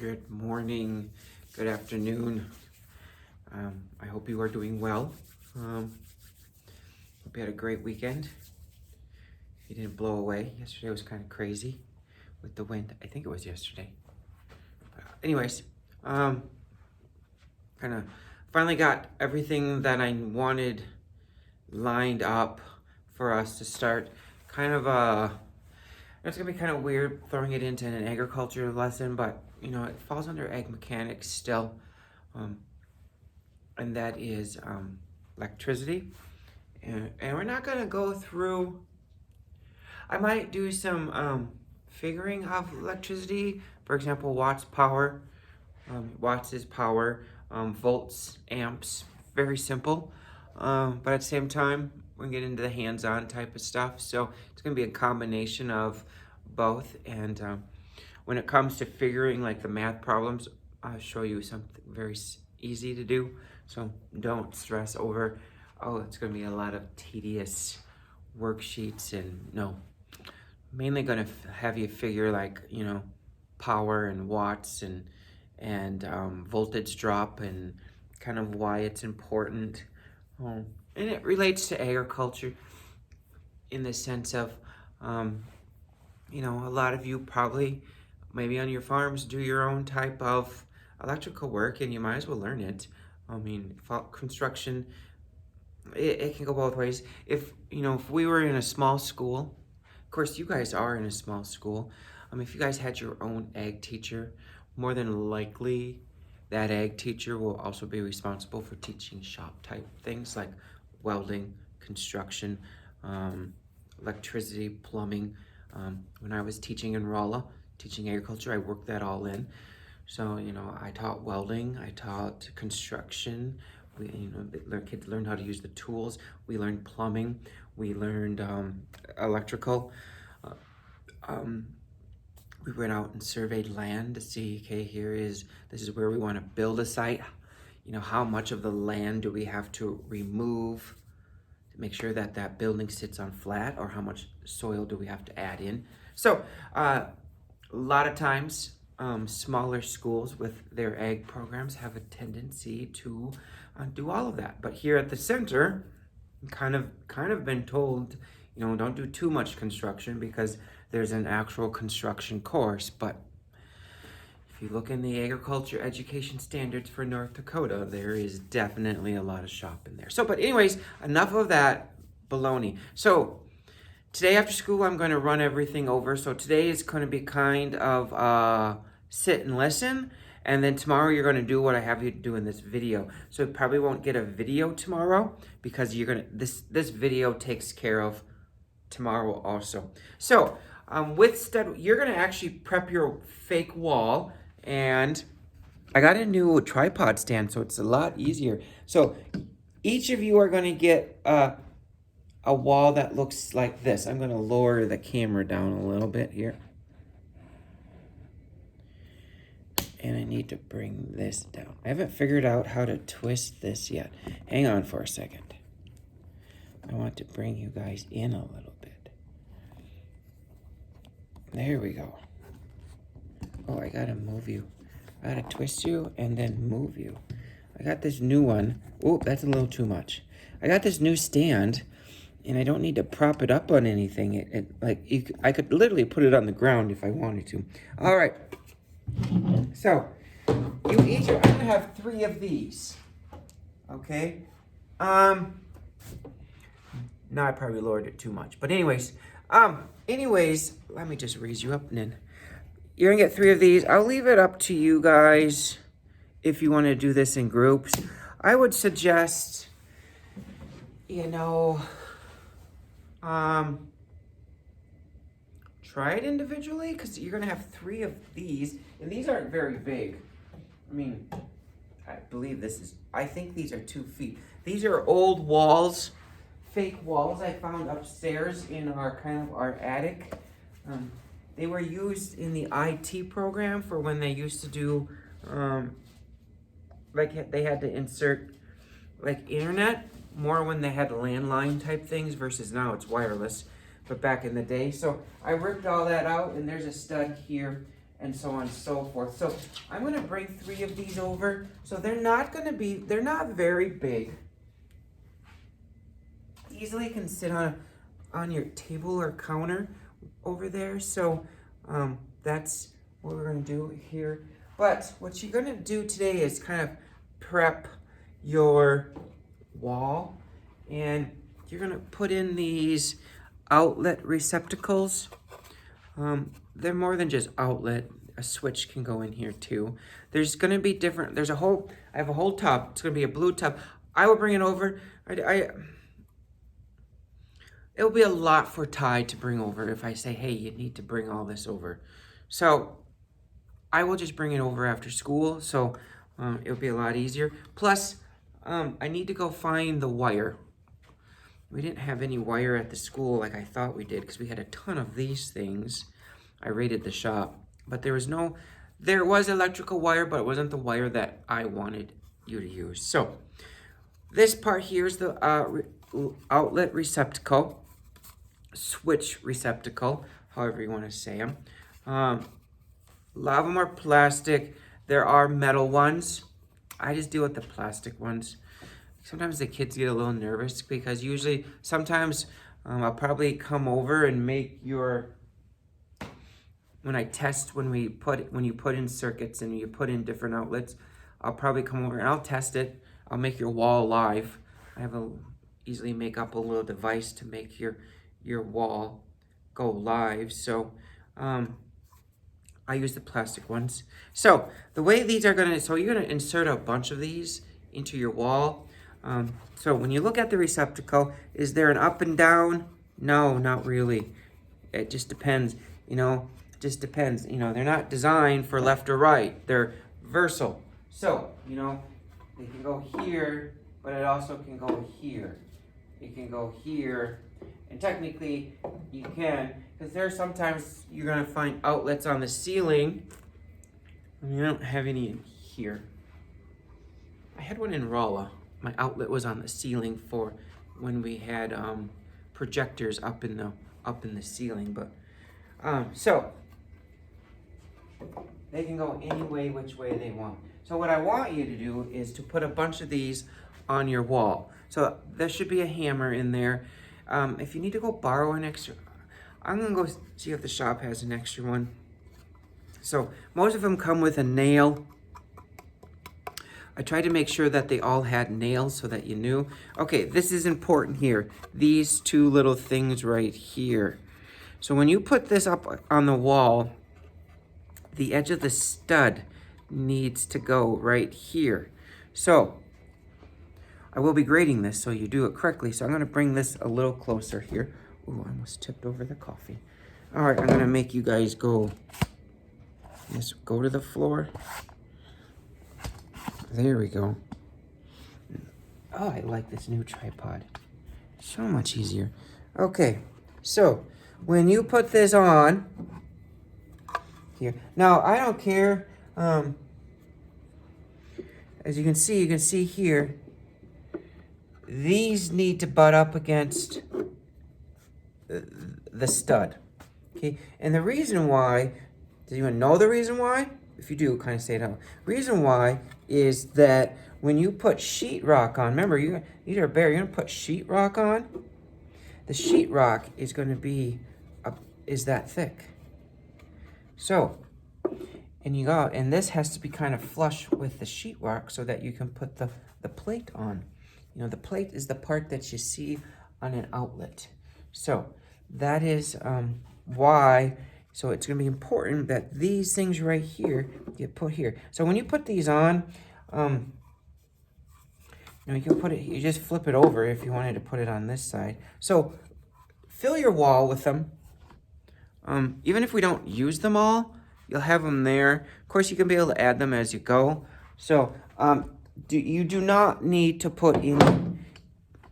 Good morning, good afternoon. I hope you are doing well. Hope you had a great weekend. You didn't blow away. Yesterday was kind of crazy with the wind. I think it was yesterday. Anyways, kind of finally got everything that I wanted lined up for us to start. It's gonna be kind of weird throwing it into an agriculture lesson, but it falls under ag mechanics still, and that is electricity. And we're not gonna go through. I might do some figuring of electricity. For example, watts power. Watts is power. Volts, amps. Very simple. But at the same time, we're gonna get into the hands-on type of stuff. So it's gonna be a combination of both. And when it comes to figuring like the math problems, I'll show you something very easy to do. So don't stress over, oh, it's gonna be a lot of tedious worksheets. And no, mainly gonna have you figure like, power and watts and voltage drop and kind of why it's important. And it relates to agriculture in the sense of, a lot of you probably, maybe on your farms, do your own type of electrical work, and you might as well learn it. I mean, construction, it can go both ways. If we were in a small school, of course you guys are in a small school. If you guys had your own ag teacher, more than likely that ag teacher will also be responsible for teaching shop type things like welding, construction, electricity, plumbing. When I was teaching in Rolla, teaching agriculture, I worked that all in. So, I taught welding, I taught construction. Kids learned how to use the tools. We learned plumbing. We learned electrical. We went out and surveyed land to see, okay, this is where we want to build a site. How much of the land do we have to remove to make sure that that building sits on flat, or how much soil do we have to add in? So a lot of times smaller schools with their ag programs have a tendency to do all of that. But here at the center, kind of been told, don't do too much construction because there's an actual construction course. But if you look in the agriculture education standards for North Dakota, there is definitely a lot of shop in there. So, but anyways, enough of that baloney. So today after school, I'm going to run everything over. So today is going to be kind of sit and listen. And then tomorrow you're going to do what I have you do in this video. So you probably won't get a video tomorrow because this video takes care of tomorrow also. So you're going to actually prep your fake wall. And I got a new tripod stand, so it's a lot easier. So each of you are going to get a wall that looks like this. I'm going to lower the camera down a little bit here. And I need to bring this down. I haven't figured out how to twist this yet. Hang on for a second. I want to bring you guys in a little bit. There we go. Oh, I gotta move you. I gotta twist you and then move you. I got this new one. Oh, that's a little too much. I got this new stand, and I don't need to prop it up on anything. I could literally put it on the ground if I wanted to. All right. So, I'm gonna have 3 of these. Okay? Now I probably lowered it too much. But anyways, let me just raise you up and then you're gonna get 3 of these. I'll leave it up to you guys if you want to do this in groups. I would suggest, try it individually, because you're going to have 3 of these, and these aren't very big. I think these are 2 feet. These are old walls, fake walls I found upstairs in our attic. They were used in the IT program for when they used to do, they had to insert, internet, more when they had landline type things versus now it's wireless. But back in the day, so I ripped all that out, and there's a stud here, and so on and so forth. So I'm gonna bring 3 of these over. So they're not very big. Easily can sit on your table or counter over there. So that's what we're gonna do here. But what you're gonna do today is kind of prep your wall, and you're gonna put in these outlet receptacles. They're more than just outlet. A switch can go in here too. There's gonna be different, I have a whole tub. It's gonna be a blue tub. I will bring it over. It'll be a lot for Ty to bring over if I say, hey, you need to bring all this over. So I will just bring it over after school. So it'll be a lot easier. Plus, I need to go find the wire. We didn't have any wire at the school like I thought we did because we had a ton of these things. I raided the shop, but there was electrical wire, but it wasn't the wire that I wanted you to use. So this part here is the outlet receptacle, switch receptacle, however you want to say them. A lot of them are plastic. There are metal ones. I just deal with the plastic ones. Sometimes the kids get a little nervous because sometimes I'll probably come over and make when you put in circuits and you put in different outlets, I'll probably come over and I'll test it. I'll make your wall live. Easily make up a little device to make your wall go live. So I use the plastic ones. So the way these are you're gonna insert a bunch of these into your wall. So when you look at the receptacle, is there an up and down? No, not really. It just depends, they're not designed for left or right. They're versatile. So, they can go here, but it also can go here. It can go here. And technically, you can, because sometimes you're going to find outlets on the ceiling. And you don't have any in here. I had one in Rolla. My outlet was on the ceiling for when we had projectors up in the ceiling. But so they can go which way they want. So what I want you to do is to put a bunch of these on your wall. So there should be a hammer in there. If you need to go borrow an extra, I'm gonna go see if the shop has an extra one. So most of them come with a nail. I tried to make sure that they all had nails so that you knew. Okay, this is important here. These 2 little things right here. So when you put this up on the wall, the edge of the stud needs to go right here. So I will be grading this so you do it correctly. So I'm gonna bring this a little closer here. Ooh, I almost tipped over the coffee. All right, I'm gonna make you guys go to the floor. There we go. Oh, I like this new tripod. So much easier. Okay, so when you put this on here, now I don't care. As you can see here, these need to butt up against the stud. Okay, and the reason why, do you know the reason why? If you do, kind of say it out. Reason why is that when you put sheetrock on, remember, these are bare, you're gonna put sheetrock on. The sheetrock is gonna be, is that thick. So, and this has to be kind of flush with the sheetrock so that you can put the plate on. The plate is the part that you see on an outlet. So that is why. So it's going to be important that these things right here get put here. So when you put these on, you can put it, you just flip it over if you wanted to put it on this side. So fill your wall with them. Even if we don't use them all, you'll have them there. Of course, you can be able to add them as you go. So you do not need to put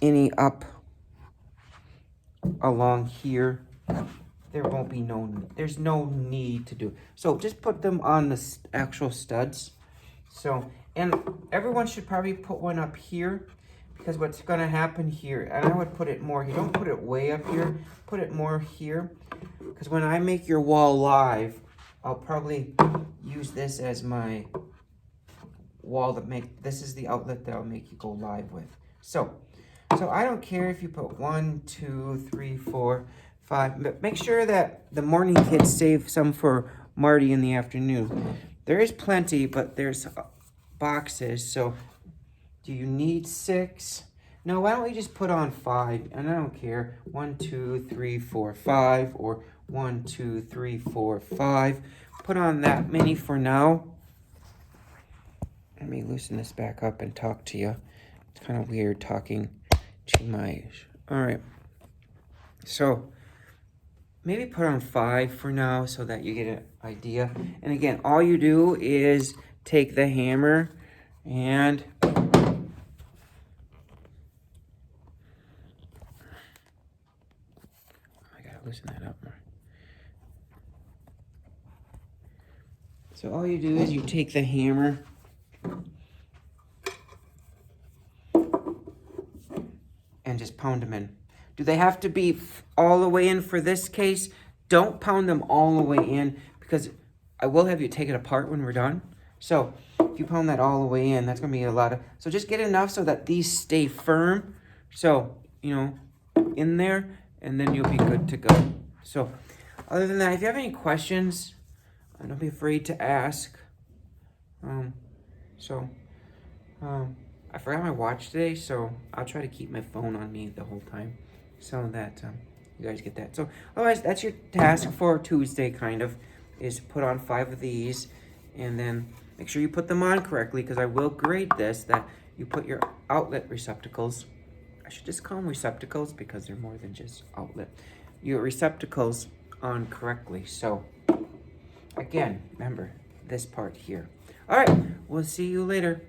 any up along here. There's no need to do. So just put them on the actual studs. So, and everyone should probably put one up here, because what's going to happen here, and I would put it more, you don't put it way up here, put it more here, because when I make your wall live, I'll probably use this as my wall this is the outlet that I'll make you go live with. So I don't care if you put 1, 2, 3, 4, 5, but make sure that the morning kids save some for Marty in the afternoon. There is plenty, but there's boxes, so do you need 6? No, why don't we just put on 5? And I don't care. 1, 2, 3, 4, 5, or 1, 2, 3, 4, 5. Put on that many for now. Let me loosen this back up and talk to you. It's kind of weird talking to my... All right. So maybe put on 5 for now so that you get an idea. And again, all you do is take the hammer and... loosen that up more. So all you do is you take the hammer and just pound them in. Do they have to be all the way in for this case? Don't pound them all the way in because I will have you take it apart when we're done. So if you pound that all the way in, that's going to be a lot of... So just get enough so that these stay firm. So, you know, in there... and then you'll be good to go. So, other than that, if you have any questions, don't be afraid to ask. I forgot my watch today, so I'll try to keep my phone on me the whole time so that you guys get that. So, otherwise, that's your task for Tuesday, kind of, is put on 5 of these, and then make sure you put them on correctly, because I will grade this, that you put your outlet receptacles. I should just call them receptacles because they're more than just outlet. Your receptacles on correctly. So, again, remember this part here. All right, we'll see you later.